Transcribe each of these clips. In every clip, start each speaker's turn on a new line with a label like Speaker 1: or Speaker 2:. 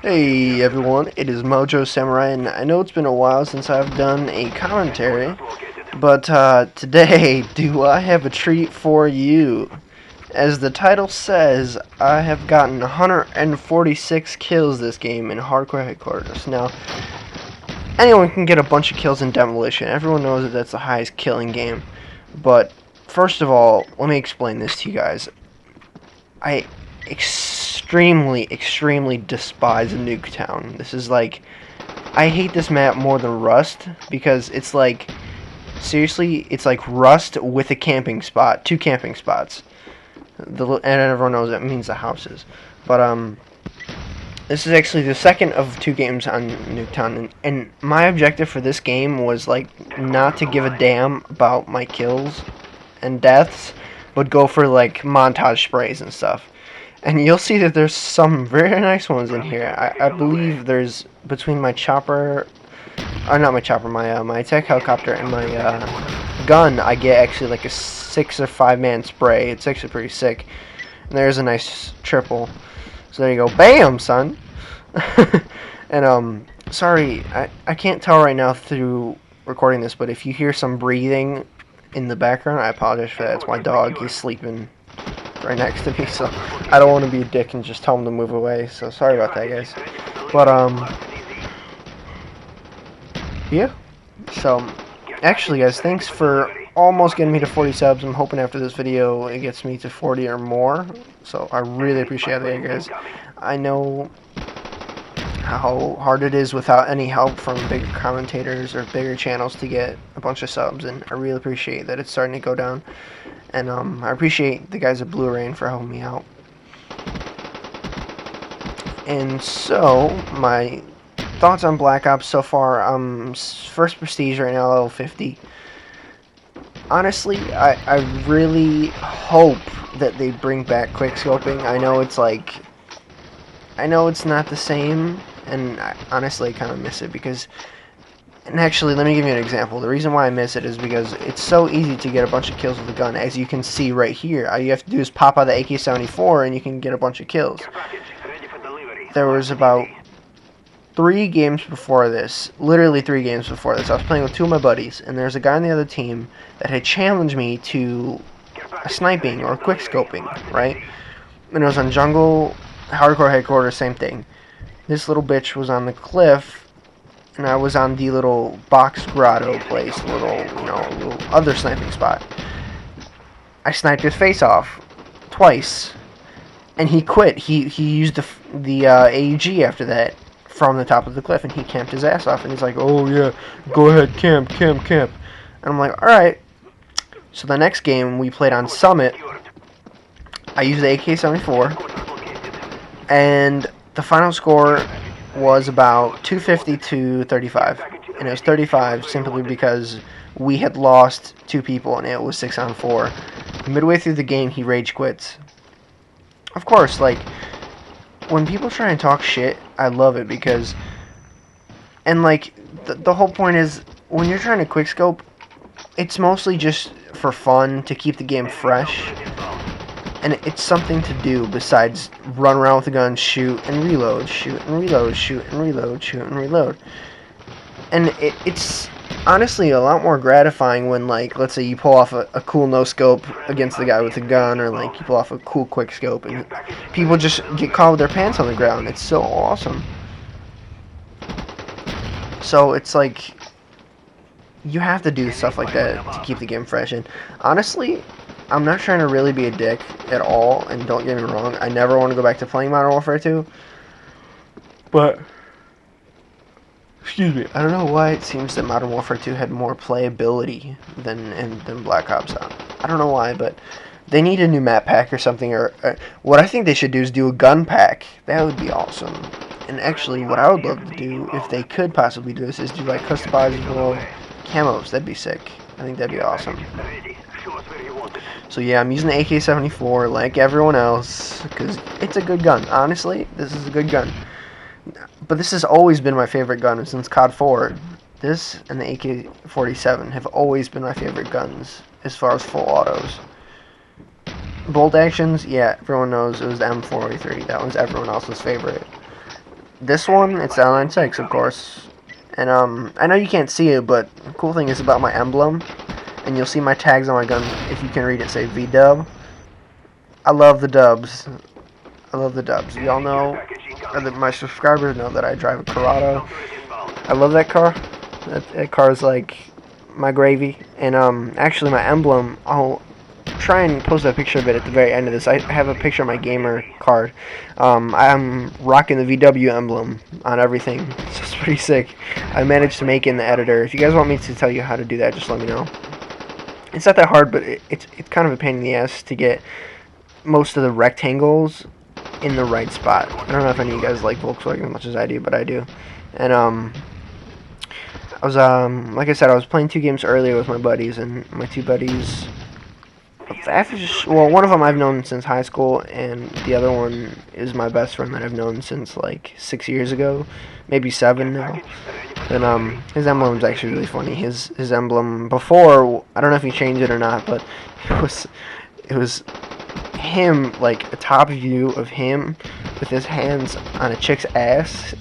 Speaker 1: Hey everyone, it is MojoSamurai, and I know it's been a while since I've done a commentary, but today, do I have a treat for you? As the title says, I have gotten 146 kills this game in Hardcore Headquarters. Now, anyone can get a bunch of kills in Demolition. Everyone knows that that's the highest killing game. But, first of all, let me explain this to you guys. I extremely despise Nuketown. This is like, I hate this map more than Rust because it's like, seriously, it's like Rust with a camping spot, two camping spots. And everyone knows that means the houses. But this is actually the second of two games on Nuketown, and my objective for this game was like not to give a damn about my kills and deaths, but go for like montage sprays and stuff. And you'll see that there's some very nice ones in here. I believe there's, between my chopper, not my chopper, my attack helicopter and my gun, I get actually like a 6 or 5 man spray. It's actually pretty sick. And there's a nice triple. So there you go. Bam, son! And sorry, I can't tell right now through recording this, but if you hear some breathing in the background, I apologize for that. It's my dog. He's sleeping right next to me, so I don't want to be a dick and just tell him to move away, so sorry about that, guys. But yeah, so actually, guys, thanks for almost getting me to 40 subs. I'm hoping after this video it gets me to 40 or more, so I really appreciate that, guys. I know how hard it is without any help from bigger commentators or bigger channels to get a bunch of subs, and I really appreciate that it's starting to go down. And I appreciate the guys at Blue Rain for helping me out. And so, my thoughts on Black Ops so far, first prestige right now, level 50. Honestly, I really hope that they bring back quickscoping. I know it's like, I know it's not the same, and I honestly kind of miss it because, and actually, let me give you an example. The reason why I miss it is because it's so easy to get a bunch of kills with a gun, as you can see right here. All you have to do is pop out the AK-74 and you can get a bunch of kills. There was about 3 games before this, literally 3 games before this, I was playing with 2 of my buddies, and there's a guy on the other team that had challenged me to a sniping or quickscoping, right? And it was on Jungle, Hardcore Headquarters, same thing. This little bitch was on the cliff, and I was on the little box grotto place, little other sniping spot. I sniped his face off twice, and he quit. He used the AEG after that from the top of the cliff, and he camped his ass off. And he's like, "Oh yeah, go ahead, camp." And I'm like, "All right." So the next game we played on Summit, I used the AK-74, and the final score was about 250 to 35, and it was 35 simply because we had lost 2 people and it was 6-on-4. Midway through the game, he rage quits. Of course, like, when people try and talk shit, I love it because, and like, the whole point is, when you're trying to quickscope, it's mostly just for fun, to keep the game fresh. And it's something to do besides run around with a gun, shoot and reload, shoot and reload, shoot and reload, shoot and reload. And it's honestly a lot more gratifying when, like, let's say you pull off a cool no-scope against the guy with a gun, or like you pull off a cool quick-scope and people just get caught with their pants on the ground. It's so awesome. So it's like, you have to do stuff like that to keep the game fresh. And honestly, I'm not trying to really be a dick at all, and don't get me wrong, I never want to go back to playing Modern Warfare 2, but, excuse me, I don't know why it seems that Modern Warfare 2 had more playability than Black Ops. I don't know why, but they need a new map pack or something, or what I think they should do is do a gun pack. That would be awesome. And actually, what I would love to do, if they could possibly do this, is do like customizable camos. That'd be sick. I think that'd be awesome. So yeah, I'm using the AK-74 like everyone else, because it's a good gun. Honestly, this is a good gun. But this has always been my favorite gun since COD 4. This and the AK-47 have always been my favorite guns as far as full autos. Bolt actions, yeah, everyone knows it was the M4A3. That one's everyone else's favorite. This one, it's the L96, of course. And I know you can't see it, but the cool thing is about my emblem, and you'll see my tags on my gun. If you can read it, say VDub. I love the dubs. I love the dubs. Y'all know, or my subscribers know that I drive a Corrado. I love that car. That car is like my gravy. And actually, my emblem, I'll try and post a picture of it at the very end of this. I have a picture of my gamer card. I'm rocking the VW emblem on everything. So it's pretty sick. I managed to make it in the editor. If you guys want me to tell you how to do that, just let me know. It's not that hard, but it's kind of a pain in the ass to get most of the rectangles in the right spot. I don't know if any of you guys like Volkswagen as much as I do, but I do. And I was like I said, I was playing 2 games earlier with my buddies, and my 2 buddies, well, one of them I've known since high school, and the other one is my best friend that I've known since like 6 years ago, maybe 7 now. And his emblem is actually really funny. His emblem before, I don't know if he changed it or not, but it was him, like a top view of him with his hands on a chick's ass,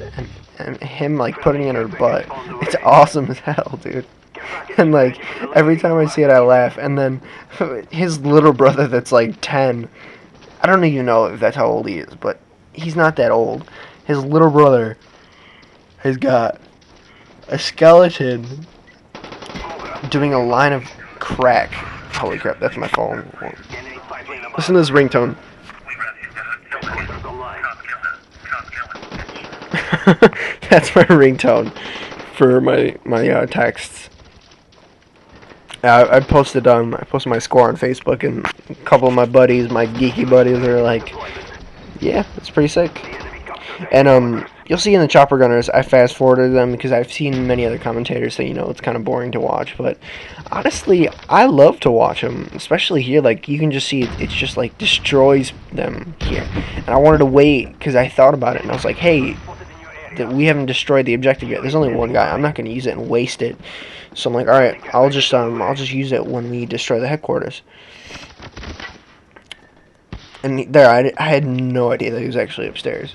Speaker 1: and him like putting it in her butt. It's awesome as hell, dude. And like every time I see it, I laugh. And then his little brother, that's like 10. I don't even know if that's how old he is, but he's not that old. His little brother has got a skeleton doing a line of crack. Holy crap, that's my phone. Listen to this ringtone. That's my ringtone for my texts. I posted my score on Facebook, and a couple of my buddies, my geeky buddies, are like, yeah, it's pretty sick. And you'll see in the chopper gunners, I fast forwarded them because I've seen many other commentators say, it's kind of boring to watch, but honestly, I love to watch them, especially here. Like, you can just see it's just like destroys them here. And I wanted to wait because I thought about it, and I was like, hey, we haven't destroyed the objective yet. There's only one guy. I'm not going to use it and waste it. So I'm like, all right, I'll just use it when we destroy the headquarters. And there, I had no idea that he was actually upstairs.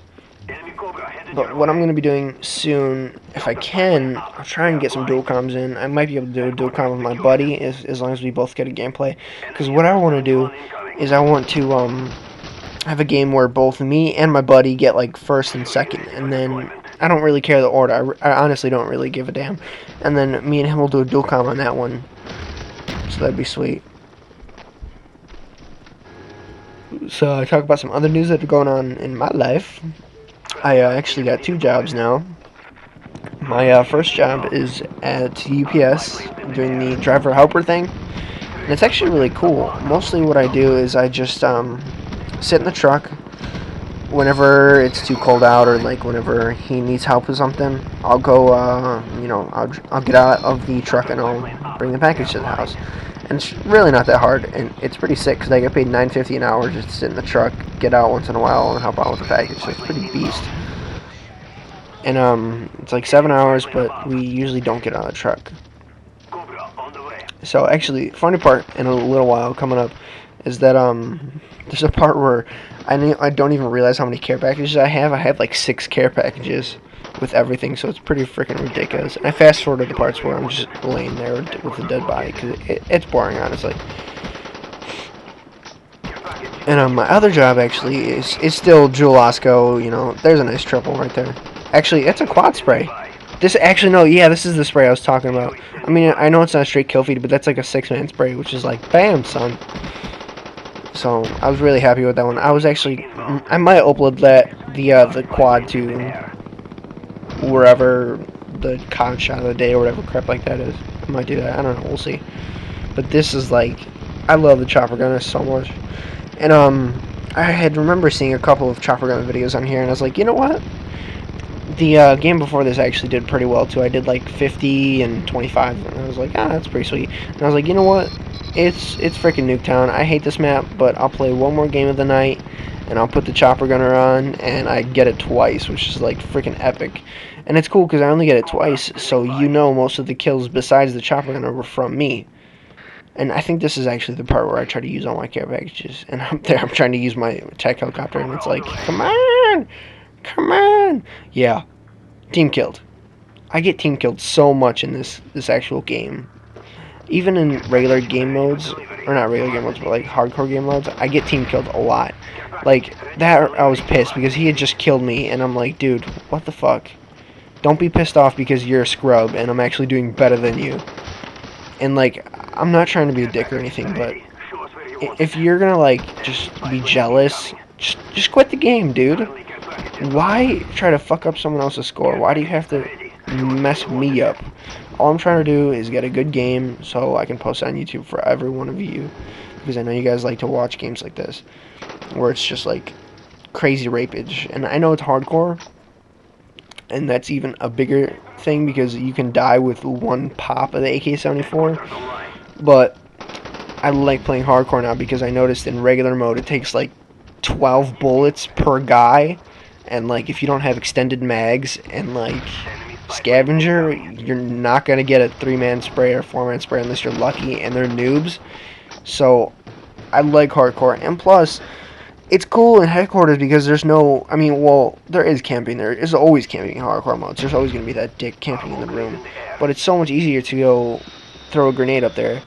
Speaker 1: But what I'm going to be doing soon, if I can, I'll try and get some dual comms in. I might be able to do a dual comm with my buddy, as long as we both get a gameplay. Because what I want to do is I want to have a game where both me and my buddy get like first and second, and then I don't really care the order. I honestly don't really give a damn. And then me and him will do a dual comm on that one. So that'd be sweet. So I talk about some other news that are going on in my life. I actually got 2 jobs now. My first job is at UPS doing the driver helper thing, and it's actually really cool. Mostly what I do is I just sit in the truck whenever it's too cold out, or like whenever he needs help with something. I'll go, I'll get out of the truck and I'll bring the package to the house. And it's really not that hard, and it's pretty sick because I get paid $9.50 an hour just to sit in the truck, get out once in a while, and help out with the package. So it's pretty beast. And it's like 7 hours, but we usually don't get out of the truck. So actually, funny part in a little while coming up is that there's a part where I don't even realize how many care packages I have. I have like 6 care packages with everything, so it's pretty freaking ridiculous. And I fast forwarded the parts where I'm just laying there with a dead body because it's boring, honestly. And my other job actually is still Jewel Osco. There's a nice triple right there. Actually, it's a quad spray. This is the spray I was talking about. I mean, I know it's not a straight kill feed, but that's like a 6-man spray, which is like, bam, son. So I was really happy with that one. I might upload the quad to wherever the con shot of the day or whatever crap like that is. I might do that. I don't know. We'll see. But this is like, I love the chopper gunner so much. And I had remember seeing a couple of chopper gunner videos on here, and I was like, you know what? The game before this actually did pretty well too. I did like 50 and 25, and I was like, that's pretty sweet. And I was like, you know what? It's freaking Nuketown. I hate this map, but I'll play one more game of the night, and I'll put the chopper gunner on, and I get it twice, which is like freaking epic. And it's cool because I only get it twice, so most of the kills besides the chopper gunner were from me. And I think this is actually the part where I try to use all my care packages, and I'm trying to use my attack helicopter, and it's like, come on! Come on. Yeah. Team killed. I get team killed so much in this actual game. Even in regular game modes, or not regular game modes, but like hardcore game modes, I get team killed a lot. Like, that, I was pissed because he had just killed me, and I'm like, dude, what the fuck? Don't be pissed off because you're a scrub, and I'm actually doing better than you. And, like, I'm not trying to be a dick or anything, but if you're gonna, like, just be jealous, just quit the game, dude. Why try to fuck up someone else's score? Why do you have to mess me up? All I'm trying to do is get a good game so I can post it on YouTube for every one of you, because I know you guys like to watch games like this where it's just like crazy rapage, and I know it's hardcore, and that's even a bigger thing because you can die with one pop of the AK-74, but I like playing hardcore now because I noticed in regular mode it takes like 12 bullets per guy, and like if you don't have extended mags and like scavenger, you're not gonna get a 3-man spray or 4-man spray unless you're lucky, and they're noobs. So I like hardcore, and plus it's cool in headquarters because there's no, I mean, well, there is camping, there is always camping in hardcore modes, there's always gonna be that dick camping in the room, but it's so much easier to go throw a grenade up there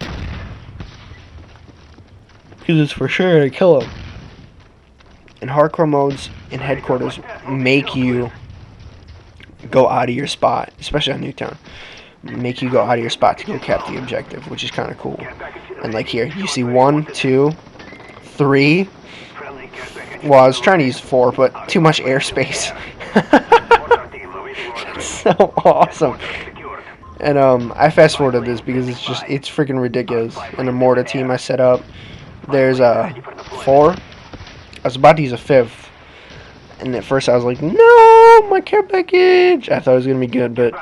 Speaker 1: because it's for sure to kill him. And hardcore modes in headquarters make you go out of your spot, especially on Nuketown. Make you go out of your spot to go cap the objective, which is kind of cool. And like here, you see 1, 2, 3. Well, I was trying to use 4, but too much airspace. That's so awesome. And I fast forwarded this because it's freaking ridiculous. And the mortar team I set up, there's a 4. I was about to use a 5th. And at first I was like, no, my care package. I thought it was going to be good, but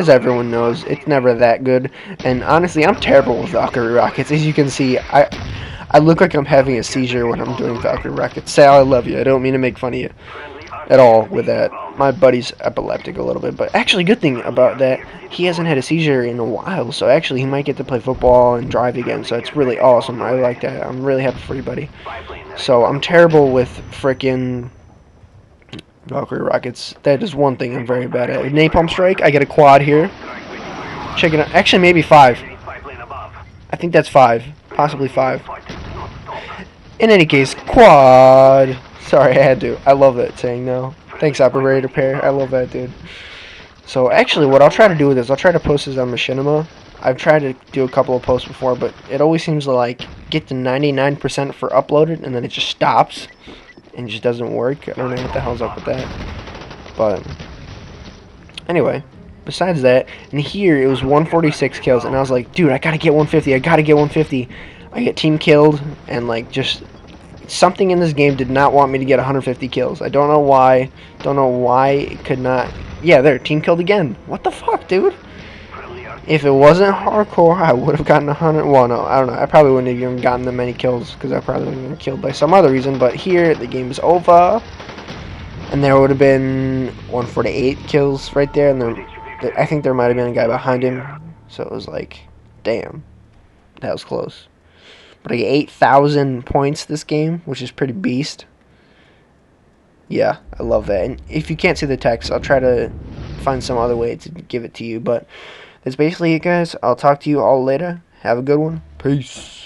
Speaker 1: as everyone knows, it's never that good. And honestly, I'm terrible with Valkyrie rockets. As you can see, I look like I'm having a seizure when I'm doing Valkyrie rockets. Sal, I love you. I don't mean to make fun of you at all with that. My buddy's epileptic a little bit, but actually, good thing about that, he hasn't had a seizure in a while, so actually he might get to play football and drive again, so it's really awesome. I like that. I'm really happy for you, buddy. So I'm terrible with frickin' Valkyrie rockets. That is one thing I'm very bad at. Napalm strike, I get a quad here. Check it out. Actually, maybe 5. I think that's 5. Possibly 5. In any case, quad. Sorry, I had to. I love that saying now. Thanks, Operator Pair. I love that, dude. So, actually, what I'll try to do with this, I'll try to post this on Machinima. I've tried to do a couple of posts before, but it always seems to, like, get to 99% for uploaded, and then it just stops. And it just doesn't work. I don't know what the hell's up with that. But anyway, besides that, and here it was 146 kills, and I was like, dude, I gotta get 150. I gotta get 150. I get team killed, and like just something in this game did not want me to get 150 kills. I don't know why. Don't know why it could not. Yeah, there, team killed again. What the fuck, dude? If it wasn't hardcore, I would have gotten 100. Well, no, I don't know. I probably wouldn't have even gotten that many kills because I probably would have been killed by some other reason. But here, the game is over. And there would have been 148 kills right there. And I think there might have been a guy behind him. So it was like, damn. That was close. But I get 8,000 points this game, which is pretty beast. Yeah, I love that. And if you can't see the text, I'll try to find some other way to give it to you. But that's basically it, guys. I'll talk to you all later. Have a good one. Peace.